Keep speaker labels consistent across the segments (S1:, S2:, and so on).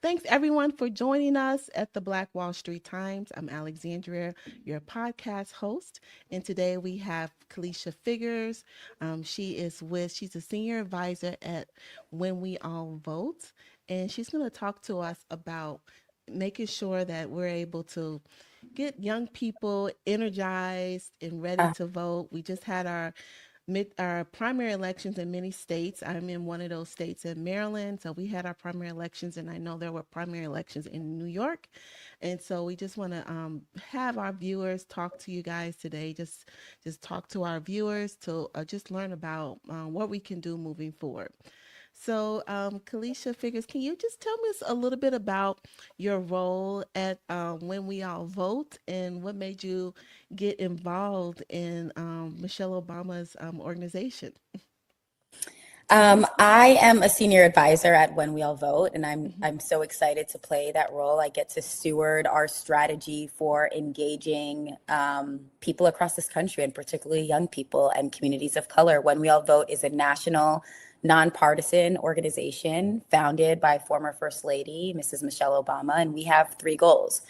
S1: Thanks everyone for joining us at the Black Wall Street Times. I'm Alexandria, your podcast host, and today we have Kalisha Figures. She's a senior advisor at When We All Vote, and she's going to talk to us about making sure that we're able to get young people energized and ready
S2: Uh,
S1: to vote. We just had our primary elections in many states. I'm in one of those states in Maryland. So we had our primary elections, and I know there were primary elections in New York. And so we just want to have our viewers talk to you guys today. Just talk to our viewers to just learn about what we can do moving forward. So, Kalisha Figures, can you just tell us a little bit about your role at When We All Vote and what made you get involved in Michelle Obama's organization?
S2: I am a senior advisor at When We All Vote, and I'm
S1: Mhm.
S2: I'm so excited to play that role. I get to steward our strategy for engaging people across this country, and particularly young people and communities of color. When We All Vote is a national, nonpartisan organization founded by former First Lady Mrs. Michelle Obama, and we have three goals.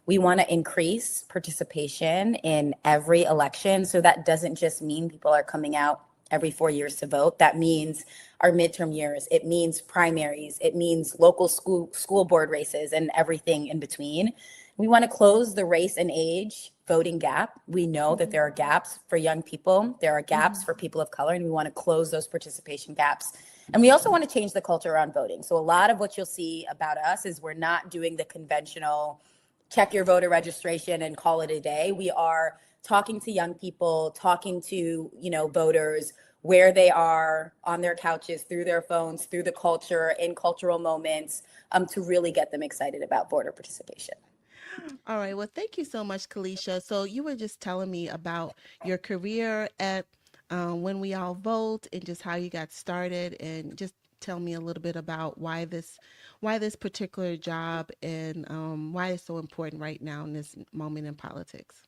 S2: We want to increase participation in every election. So that doesn't just mean people are coming out every 4 years to vote. That means our midterm years. It means primaries. It means local school board races and everything in between. We want to close the race and age voting gap. We know that
S1: Mhm.
S2: there are gaps for young people. There are gaps
S1: Mhm.
S2: for people of color, and we want to close those participation gaps. And we also want to change the culture around voting. So a lot of what you'll see about us is we're not doing the conventional check your voter registration and call it a day. We are talking to young people, talking to, voters where they are on their couches, through their phones, through the culture, in cultural moments, to really get them excited about voter participation.
S1: All right. Well, thank you so much, Kalisha. So you were just telling me about your career at When We All Vote and just how you got started, and just tell me a little bit about why this particular job and why it's so important right now in this moment in politics.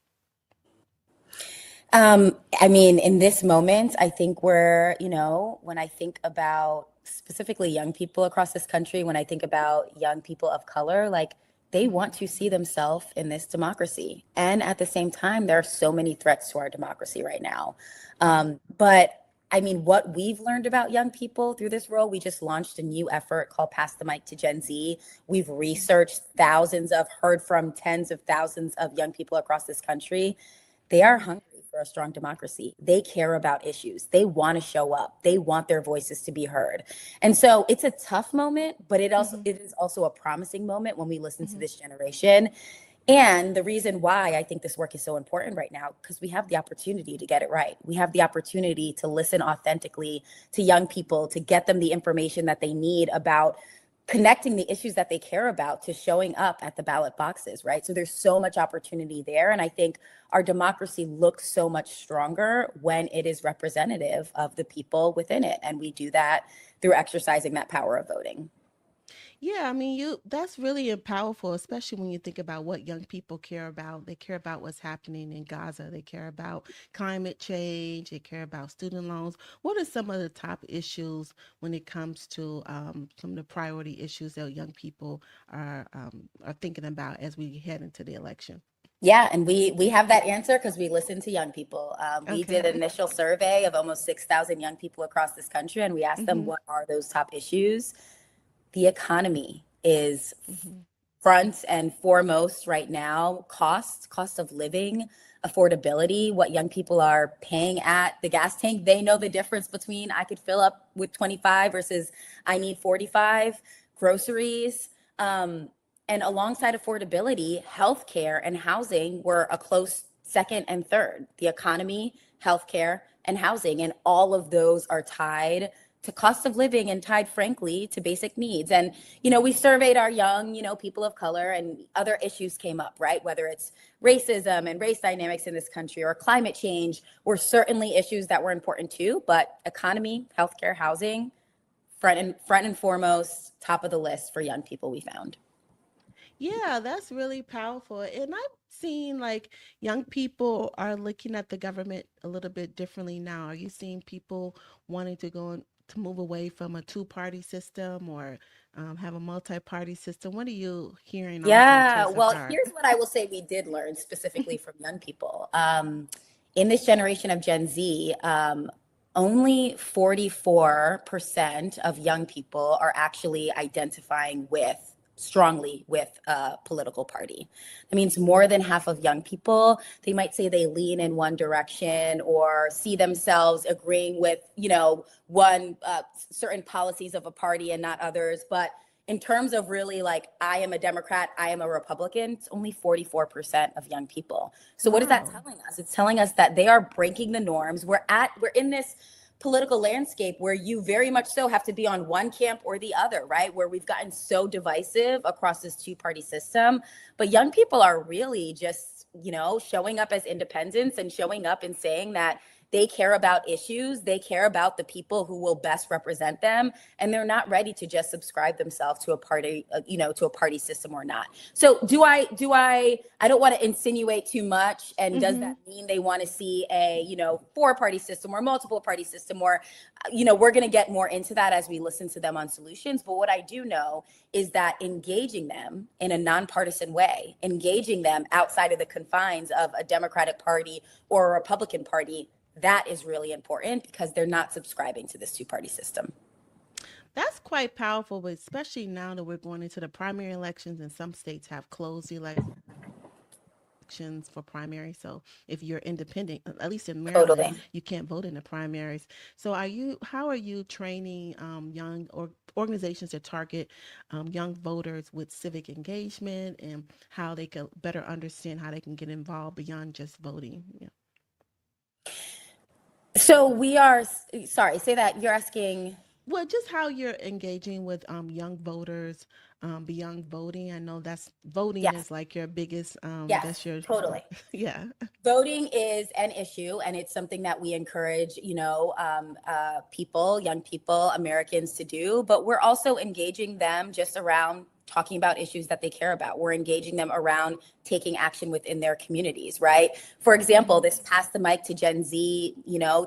S2: I mean, in this moment, I think when I think about specifically young people across this country, when I think about young people of color, like they want
S1: Hmm.
S2: to see themselves in this democracy. And at the same time, there are so many threats to our democracy right now.
S1: Hmm.
S2: But I mean, what we've learned about young people through this role, we just launched a new effort called Pass the Mic to Gen Z. We've researched heard from tens of thousands of young people across this country. They are
S1: Hmm.
S2: hungry for a strong democracy. They care about issues. They want to show up. They want their voices to be heard. And so it's a tough moment, but
S1: Hmm.
S2: it is also a promising moment when we listen to
S1: Hmm.
S2: this generation. And the reason why I think this work is so important right now, because we have the opportunity to get it right. We have the opportunity to listen authentically to young people, to get them the information that they need about connecting the issues that they care about to showing up at the ballot boxes, right? So there's so much opportunity there. And I think our democracy looks so much stronger when it is representative of the people within it. And we do that through exercising that power of voting.
S1: Yeah, I mean, that's really powerful, especially when you think about what young people care about. They care about what's happening in Gaza. They care about climate change. They care about student loans. What are some of the top issues when it comes to some of the priority issues that young people are thinking about as we head into the election?
S2: Yeah, and we have that answer because we listen to young people. We did an
S1: Okay.
S2: initial survey of almost 6,000 young people across this country, and we asked them
S1: Mm-hmm.
S2: what are those top issues. The economy is
S1: Mm-hmm.
S2: front and foremost right now. Cost of living, affordability, what young people are paying at the gas tank. They know the difference between I could fill up with 25 versus I need 45. Groceries. Um, and alongside affordability, healthcare and housing were a close second and third. The economy, healthcare, and housing. And all of those are tied to cost of living and tied, frankly, to basic needs. And, we surveyed our young, people of color, and other issues came up, right? Whether it's racism and race dynamics in this country or climate change were certainly issues that were important too. But economy, healthcare, housing, front and foremost, top of the list for young people we found.
S1: Yeah, that's really powerful. And I've seen like young people are looking at the government a little bit differently now. Are you seeing people wanting to to move away from a two-party system or have a multi-party system. What are you hearing also in
S2: Yeah,
S1: terms of
S2: well,
S1: our?
S2: here's what I will say we did learn specifically from young people. In this generation of Gen Z, only 44% of young people are actually identifying with strongly with a political party. That means more than half of young people, they might say they lean in one direction or see themselves agreeing with, one certain policies of a party and not others. But in terms of really like, I am a Democrat, I am a Republican, it's only 44% of young people. So what is that
S1: Wow.
S2: telling us? It's telling us that they are breaking the norms. We're in this political landscape where you very much so have to be on one camp or the other, right? Where we've gotten so divisive across this two-party system. But young people are really just, showing up as independents and showing up and saying that they care about issues, they care about the people who will best represent them, and they're not ready to just subscribe themselves to a party, to a party system or not. So I don't want to insinuate too much, and does
S1: Mm-hmm.
S2: that mean they want to see a, four-party system or multiple party system, or we're going to get more into that as we listen to them on solutions. But what I do know is that engaging them in a nonpartisan way, engaging them outside of the confines of a Democratic Party or a Republican Party, that is really important because they're not subscribing to this two-party system.
S1: That's quite powerful, but especially now that we're going into the primary elections and some states have closed elections for primaries. So if you're independent, at least in Maryland,
S2: Totally.
S1: you can't vote in the primaries. So how are you training young or organizations to target young voters with civic engagement and how they can better understand how they can get involved beyond just voting? Yeah.
S2: So we are, sorry, say that you're asking.
S1: Well, just how you're engaging with young voters beyond voting. I know that's voting
S2: Yes,
S1: is like your biggest,
S2: yes,
S1: that's your,
S2: totally.
S1: yeah.
S2: Voting is an issue, and it's something that we encourage, people, young people, Americans to do. But we're also engaging them just around talking about issues that they care about. We're engaging them around taking action within their communities, right? For example,
S1: Mm-hmm.
S2: this Pass the Mic to Gen Z,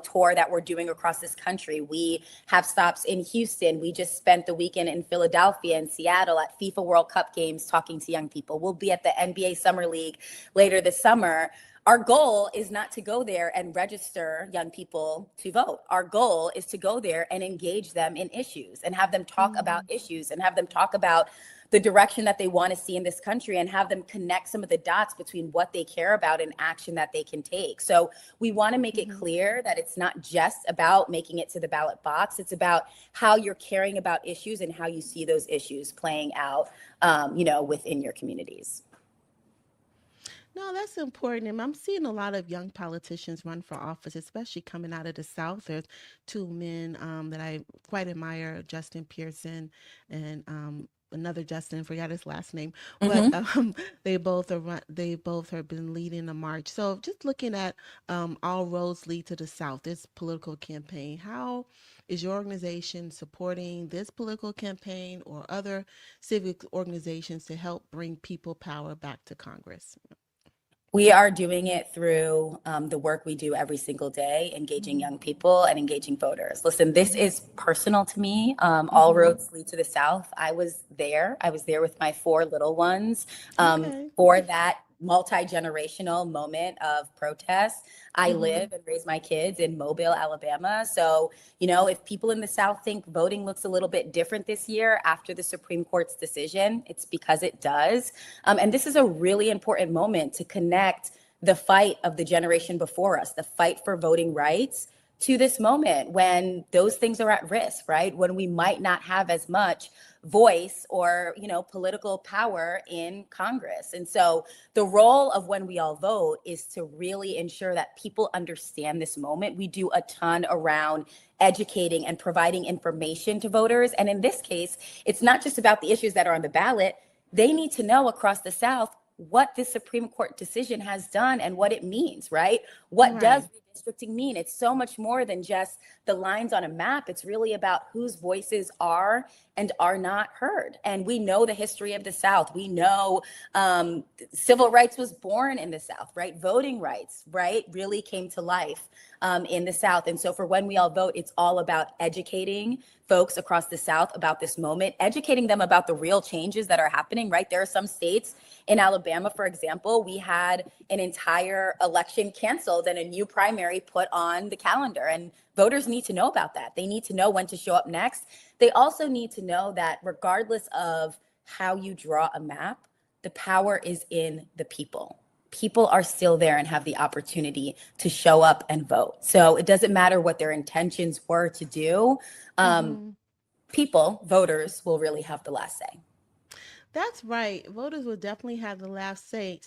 S2: tour that we're doing across this country. We have stops in Houston. We just spent the weekend in Philadelphia and Seattle at FIFA World Cup games talking to young people. We'll be at the NBA Summer League later this summer. Our goal is not to go there and register young people to vote. Our goal is to go there and engage them in issues and have them talk about
S1: Mm-hmm.
S2: issues and have them talk about the direction that they want to see in this country and have them connect some of the dots between what they care about and action that they can take. So we want to make it
S1: Mm-hmm.
S2: clear that it's not just about making it to the ballot box. It's about how you're caring about issues and how you see those issues playing out, within your communities.
S1: No, that's important. And I'm seeing a lot of young politicians run for office, especially coming out of the South. There's two men that I quite admire, Justin Pearson and another Justin, forgot his last name, but
S2: Mm-hmm.
S1: they both have been leading the march. So just looking at all roads lead to the South, this political campaign. How is your organization supporting this political campaign or other civic organizations to help bring people power back to Congress?
S2: We are doing it through the work we do every single day, engaging
S1: Mhm.
S2: young people and engaging voters. Listen, this is personal to me. All
S1: Mhm.
S2: roads lead to the South. I was there. I was there with my four little ones
S1: Okay.
S2: for that multi-generational moment of protest. I
S1: Mhm.
S2: live and raise my kids in Mobile, Alabama. So, if people in the South think voting looks a little bit different this year after the Supreme Court's decision, it's because it does. And this is a really important moment to connect the fight of the generation before us, the fight for voting rights, to this moment when those things are at risk, right? When we might not have as much voice or, political power in Congress. And so the role of When We All Vote is to really ensure that people understand this moment. We do a ton around educating and providing information to voters. And in this case, it's not just about the issues that are on the ballot. They need to know across the South what this Supreme Court decision has done and what it means, right? What does
S1: Right.
S2: redistricting mean? It's so much more than just the lines on a map. It's really about whose voices are and are not heard. And we know the history of the South. We know civil rights was born in the South, right? Voting rights, right, really came to life in the South. And so for When We All Vote, it's all about educating folks across the South about this moment, educating them about the real changes that are happening, right? There are some states in Alabama, for example, we had an entire election canceled and a new primary put on the calendar. And voters need to know about that. They need to know when to show up next. They also need to know that regardless of how you draw a map, the power is in the people. People are still there and have the opportunity to show up and vote. So it doesn't matter what their intentions were to do. Um,
S1: Mm-hmm.
S2: People, voters, will really have the last say.
S1: That's right. Voters will definitely have the last say.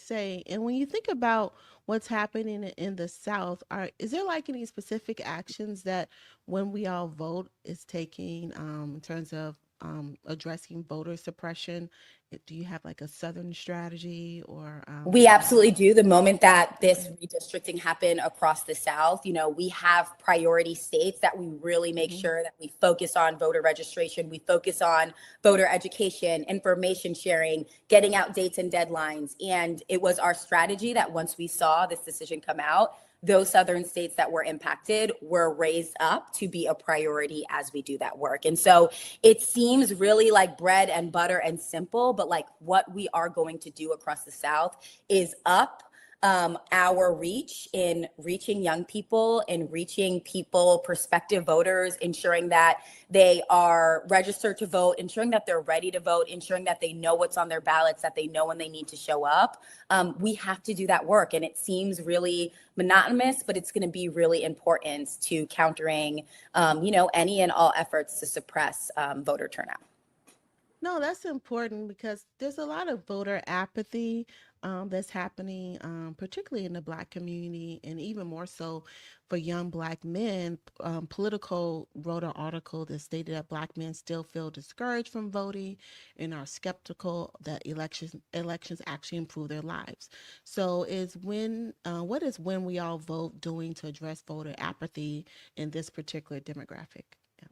S1: And when you think about what's happening in the South, is there like any specific actions that When We All Vote is taking in terms of addressing voter suppression? Do you have like a Southern strategy or
S2: We
S1: any?
S2: absolutely do. The moment that this
S1: Okay.
S2: redistricting happened across the South, we have priority states that we really make
S1: Mm-hmm.
S2: sure that we focus on voter registration, we focus on voter education, information sharing, getting out dates and deadlines. And it was our strategy that once we saw this decision come out, those southern states that were impacted were raised up to be a priority as we do that work. And so it seems really like bread and butter and simple, but like what we are going to do across the South is up our reach in reaching young people and reaching people, prospective voters, ensuring that they are registered to vote, ensuring that they're ready to vote, ensuring that they know what's on their ballots, that they know when they need to show up. We have to do that work. And it seems really monotonous, but it's going to be really important to countering, any and all efforts to suppress voter turnout.
S1: No, that's important because there's a lot of voter apathy that's happening, particularly in the Black community, and even more so for young Black men. Politico wrote an article that stated that Black men still feel discouraged from voting and are skeptical that elections actually improve their lives. So, what is When We All Vote doing to address voter apathy in this particular demographic? Yeah.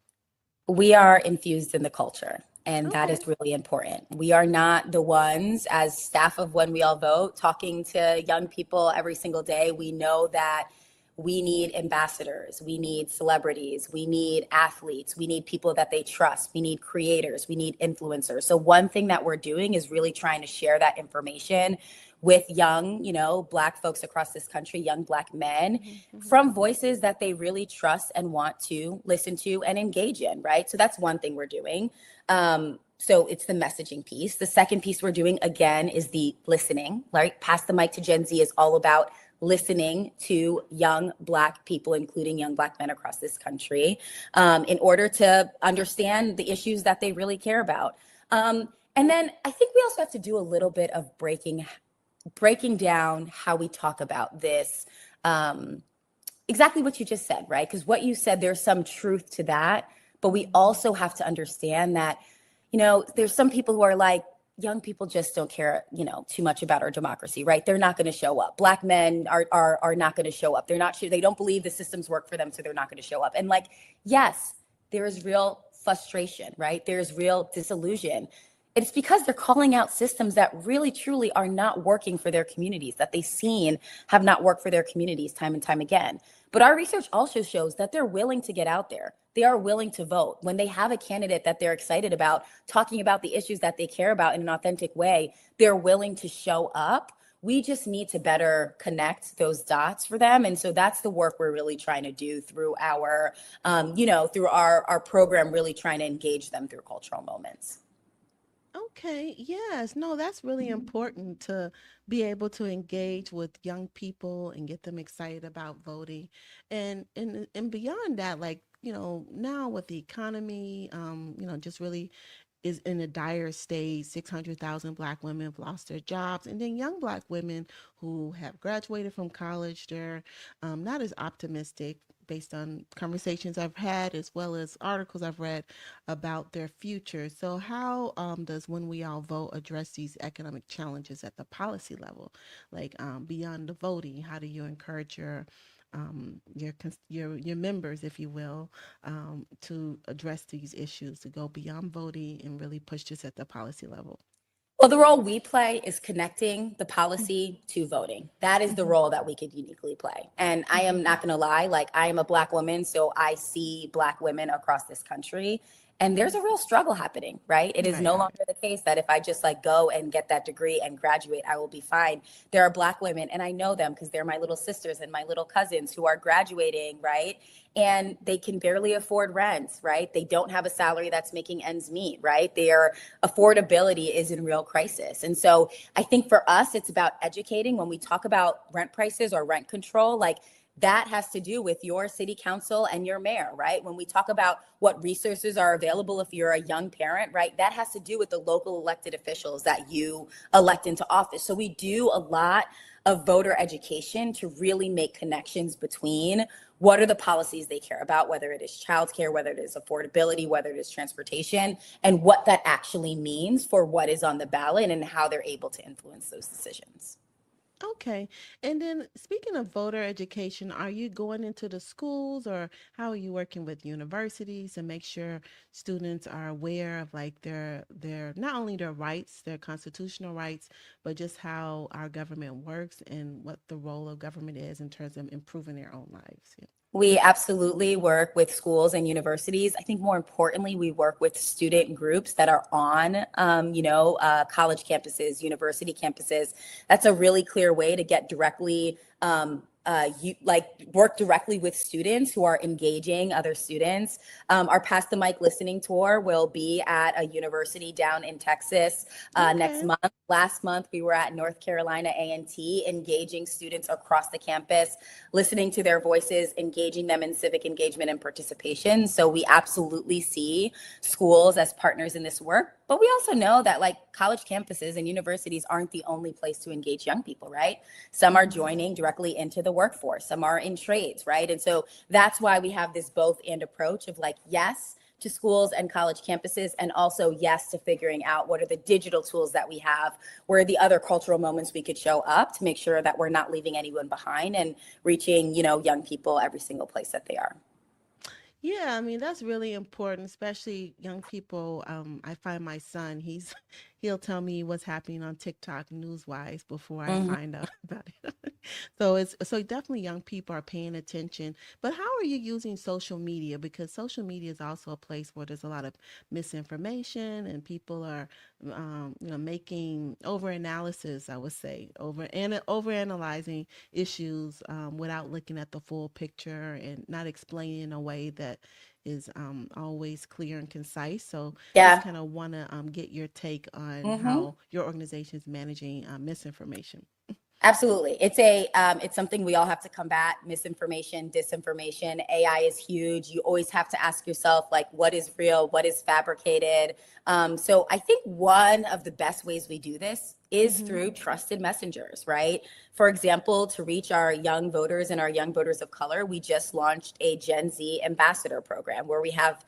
S2: We are infused in the culture. And that is
S1: Okay.
S2: really important. We are not the ones, as staff of When We All Vote, talking to young people every single day. We know that we need ambassadors, we need celebrities, we need athletes, we need people that they trust, we need creators, we need influencers. So, one thing that we're doing is really trying to share that information with young, Black folks across this country, young Black men,
S1: Hmm. Hmm.
S2: from voices that they really trust and want to listen to and engage in, right? So that's one thing we're doing. So it's the messaging piece. The second piece we're doing, again, is the listening, right? Pass the Mic to Gen Z is all about listening to young Black people, including young Black men across this country, in order to understand the issues that they really care about. And then I think we also have to do a little bit of breaking down how we talk about this. Um, exactly what you just said, right? Because what you said, there's some truth to that. But we
S1: Hmm.
S2: also have to understand that, there's some people who are like, young people just don't care, too much about our democracy, right? They're not going to show up. Black men are not going to show up. They're not sure. They don't believe the systems work for them, so they're not going to show up. And like, yes, there is real frustration, right? There's real disillusion. It's because they're calling out systems that really truly are not working for their communities, that they've seen have not worked for their communities time and time again. But our research also shows that they're willing to get out there. They are willing to vote. When they have a candidate that they're excited about, talking about the issues that they care about in an authentic way, they're willing to show up. We just need to better connect those dots for them. And so that's the work we're really trying to do through through our program, really trying to engage them through cultural moments.
S1: Okay, yes. No, that's really important to be able to engage with young people and get them excited about voting. And beyond that, like, now with the economy, just really is in a dire state. 600,000 Black women have lost their jobs. And then young Black women who have graduated from college, they're not as optimistic based on conversations I've had as well as articles I've read about their future. So, how does When We All Vote address these economic challenges at the policy level? Like beyond the voting, how do you encourage your your members, if you will, to address these issues, to go beyond voting and really push this at the policy level.
S2: Well, the role we play is connecting the policy to voting. That is the
S1: Mm-hmm.
S2: role that we could uniquely play. And I am
S1: Mm-hmm.
S2: not going to lie, like I am a Black woman, so I see Black women across this country. And there's
S1: Mm-hmm.
S2: a real struggle happening, right? It is
S1: Right,
S2: no
S1: right.
S2: longer the case that if I just like go and get that degree and graduate, I will be fine. There are Black women, and I know them because they're my little sisters and my little cousins who are graduating, right? And they can barely afford rent, right? They don't have a salary that's making ends meet, right? Their affordability is in real crisis. And so I think for us, it's about educating when we talk about rent prices or rent control, like that has to do with your city council and your mayor, right? When we talk about what resources are available if you're a young parent, right? That has to do with the local elected officials that you elect into office. So we do a lot of voter education to really make connections between what are the policies they care about, whether it is childcare, whether it is affordability, whether it is transportation, and what that actually means for what is on the ballot and how they're able to influence those decisions.
S1: Okay. And then speaking of voter education, are you going into the schools or how are you working with universities to make sure students are aware of like their not only their rights, their constitutional rights, but just how our government works and what the role of government is in terms of improving their own lives? Yeah.
S2: We absolutely work with schools and universities. I think more importantly, we work with student groups that are on, college campuses, university campuses. That's a really clear way to get directly, you like work directly with students who are engaging other students. Our Pass the Mic listening tour will be at a university down in Texas next
S1: Okay.
S2: month. Last month, we were at North Carolina A&T, engaging students across the campus, listening to their voices, engaging them in civic engagement and participation. So we absolutely see schools as partners in this work. But we also know that like college campuses and universities aren't the only place to engage young people, right? Some are
S1: Mm-hmm.
S2: joining directly into the workforce, some are in trades, right? And so that's why we have this both and approach of like, yes, to schools and college campuses, and also yes to figuring out what are the digital tools that we have, where are the other cultural moments we could show up to make sure that we're not leaving anyone behind and reaching, young people every single place that they are.
S1: Yeah, I mean that's really important, especially young people. I find my son, he'll tell me what's happening on TikTok news wise before I
S2: Mhm.
S1: find out about it. So definitely young people are paying attention. But how are you using social media? Because social media is also a place where there's a lot of misinformation and people are making over analysis, I would say, over analyzing issues without looking at the full picture and not explaining in a way that is always clear and concise. So just
S2: Yeah.
S1: kind of want to get your take on
S2: Hmm.
S1: how your organization is managing misinformation.
S2: Absolutely. It's something we all have to combat: misinformation, disinformation. AI is huge. You always have to ask yourself, like, what is real? What is fabricated? So I think one of the best ways we do this is
S1: Mm-hmm.
S2: through trusted messengers, right? For example, to reach our young voters and our young voters of color, we just launched a Gen Z ambassador program where we have,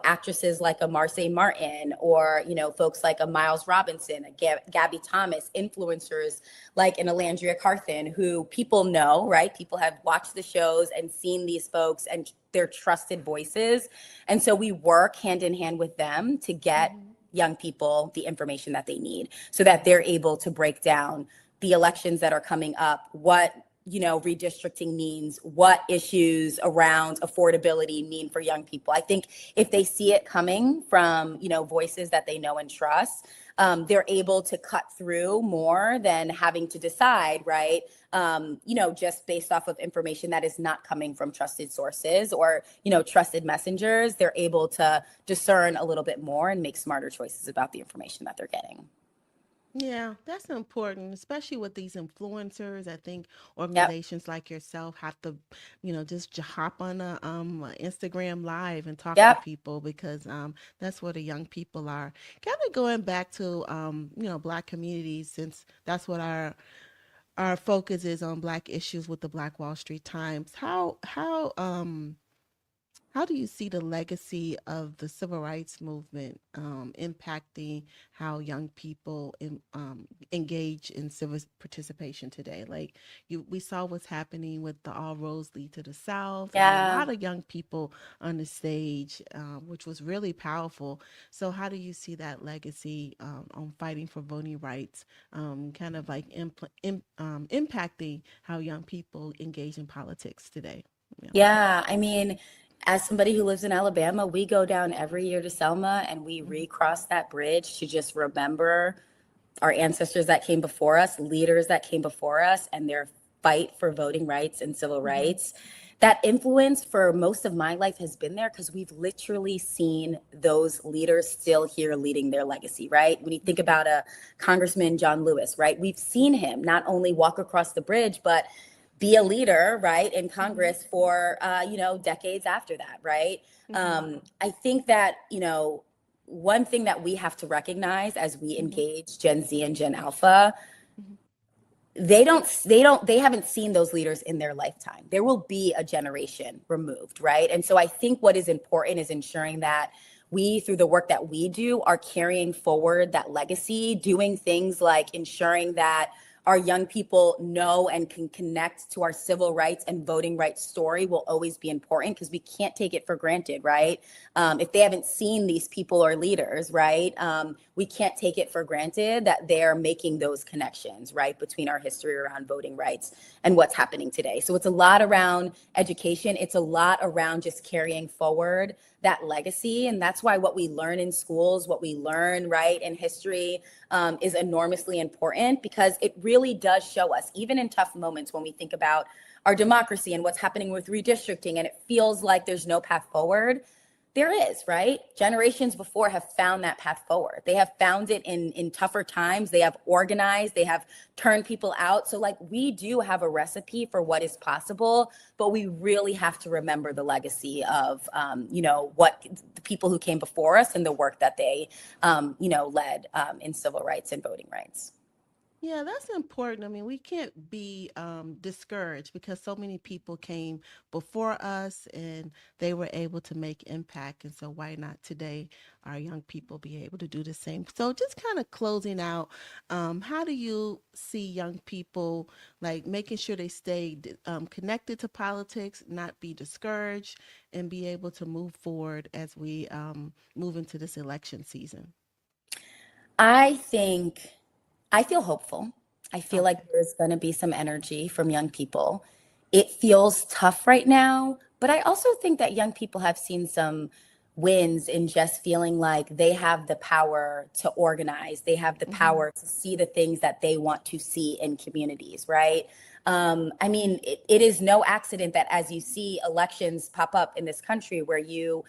S2: actresses like a Marseille Martin, or, folks like a Miles Robinson, a Gabby Thomas, influencers like an Alandria Carthen, who people know, right? People have watched the shows and seen these folks and their trusted voices. And so we work hand in hand with them to get
S1: Mm-hmm.
S2: young people the information that they need so that they're able to break down the elections that are coming up, what redistricting means, what issues around affordability mean for young people. I think if they see it coming from voices that they know and trust, they're able to cut through more than having to decide, right? Just based off of information that is not coming from trusted sources or trusted messengers. They're able to discern a little bit more and make smarter choices about the information that they're getting.
S1: Yeah, that's important, especially with these influencers. I think
S2: Yep.
S1: organizations like yourself have to, just hop on a Instagram live and talk to
S2: Yep.
S1: people because that's where the young people are. Kind of going back to Black communities, since that's what our focus is on Black issues with the Black Wall Street Times. How How do you see the legacy of the civil rights movement impacting how young people engage in civic participation today? Like we saw what's happening with the All Roads Lead to the South, and a
S2: Yeah.
S1: lot of young people on the stage, which was really powerful. So, how do you see that legacy on fighting for voting rights, kind of like impacting how young people engage in politics today? Yeah.
S2: Yeah, I mean, as somebody who lives in Alabama, we go down every year to Selma and we
S1: Mhm.
S2: recross that bridge to just remember our ancestors that came before us, leaders that came before us, and their fight for voting rights and civil
S1: Mhm.
S2: rights. That influence for most of my life has been there because we've literally seen those leaders still here leading their legacy, right? When you think
S1: Mhm.
S2: about a Congressman John Lewis, right? We've seen him not only walk across the bridge, but be a leader, right, in
S1: Mhm.
S2: Congress for, decades after that, right?
S1: Mhm.
S2: I think that, one thing that we have to recognize as we
S1: Mhm.
S2: engage Gen Z and Gen Alpha,
S1: Mhm.
S2: they haven't seen those leaders in their lifetime. There will be a generation removed, right? And so I think what is important is ensuring that we, through the work that we do, are carrying forward that legacy, doing things like ensuring that our young people know and can connect to our civil rights and voting rights story will always be important because we can't take it for granted, right? If they haven't seen these people or leaders, right, we can't take it for granted that they're making those connections, right, between our history around voting rights and what's happening today. So it's a lot around education. It's a lot around just carrying forward that legacy. And that's why what we learn in schools, what we learn, right, in history is enormously important because it really does show us, even in tough moments when we think about our democracy and what's happening with redistricting, and it feels like there's no path forward. There is, right? Generations before have found that path forward. They have found it in tougher times. They have organized, they have turned people out. So like we do have a recipe for what is possible, but we really have to remember the legacy of, what the people who came before us and the work that they, led in civil rights and voting rights.
S1: Yeah, that's important. I mean, we can't be discouraged because so many people came before us and they were able to make impact. And so, why not today, our young people be able to do the same? So, just kind of closing out, how do you see young people like making sure they stay connected to politics, not be discouraged, and be able to move forward as we move into this election season?
S2: I think I feel hopeful. I feel like
S1: Okay.
S2: there's going to be some energy from young people. It feels tough right now, but I also think that young people have seen some wins in just feeling like they have the power to organize. They have the
S1: Mm-hmm.
S2: power to see the things that they want to see in communities, right? I mean, it is no accident that as you see elections pop up in this country where you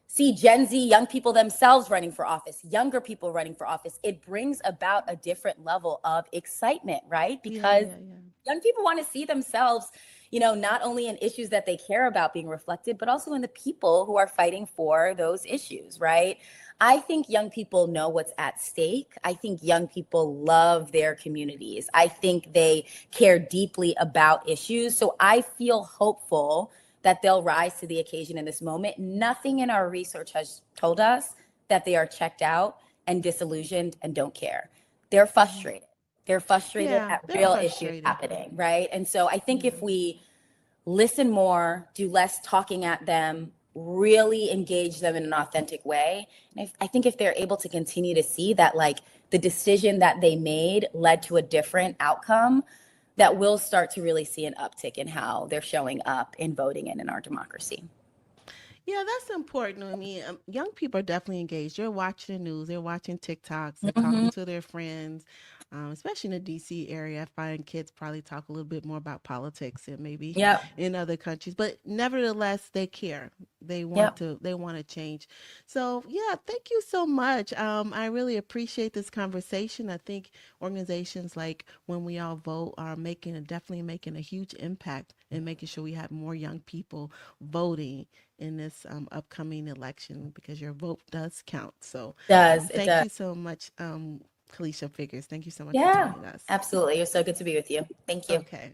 S2: see Gen Z, young people themselves running for office, younger people running for office, it brings about a different level of excitement, right?
S1: Yeah,
S2: Because
S1: yeah, yeah.
S2: young people want to see themselves, not only in issues that they care about being reflected, but also in the people who are fighting for those issues, right? I think young people know what's at stake. I think young people love their communities. I think they care deeply about issues. So I feel hopeful that they'll rise to the occasion in this moment. Nothing in our research has told us that they are checked out and disillusioned and don't care. They're
S1: Mm-hmm.
S2: frustrated. They're frustrated
S1: Yeah,
S2: at
S1: they're
S2: real issues
S1: frustrated.
S2: happening, right? And so I think
S1: Yeah.
S2: if we listen more, do less talking at them, really engage them in an authentic way, and I think if they're able to continue to see that, like, the decision that they made led to a different outcome, that we'll start to really see an uptick in how they're showing up in voting and in our democracy.
S1: Yeah, that's important. I mean, young people are definitely engaged. They're watching the news, they're watching TikToks, they're talking
S2: Hmm.
S1: to their friends, especially in the DC area. I find kids probably talk a little bit more about politics than maybe
S2: Yep.
S1: in other countries, but nevertheless, they care.
S2: Yep.
S1: They want to change. So, yeah, thank you so much. I really appreciate this conversation. I think organizations like When We All Vote are definitely making a huge impact in making sure we have more young people voting in this upcoming election because your vote does count. So,
S2: Does it
S1: thank
S2: does.
S1: you so much, Kalisha Figures. Thank you so much for
S2: Yeah,
S1: joining us.
S2: absolutely. You're so good to be with you. Thank you.
S1: Okay.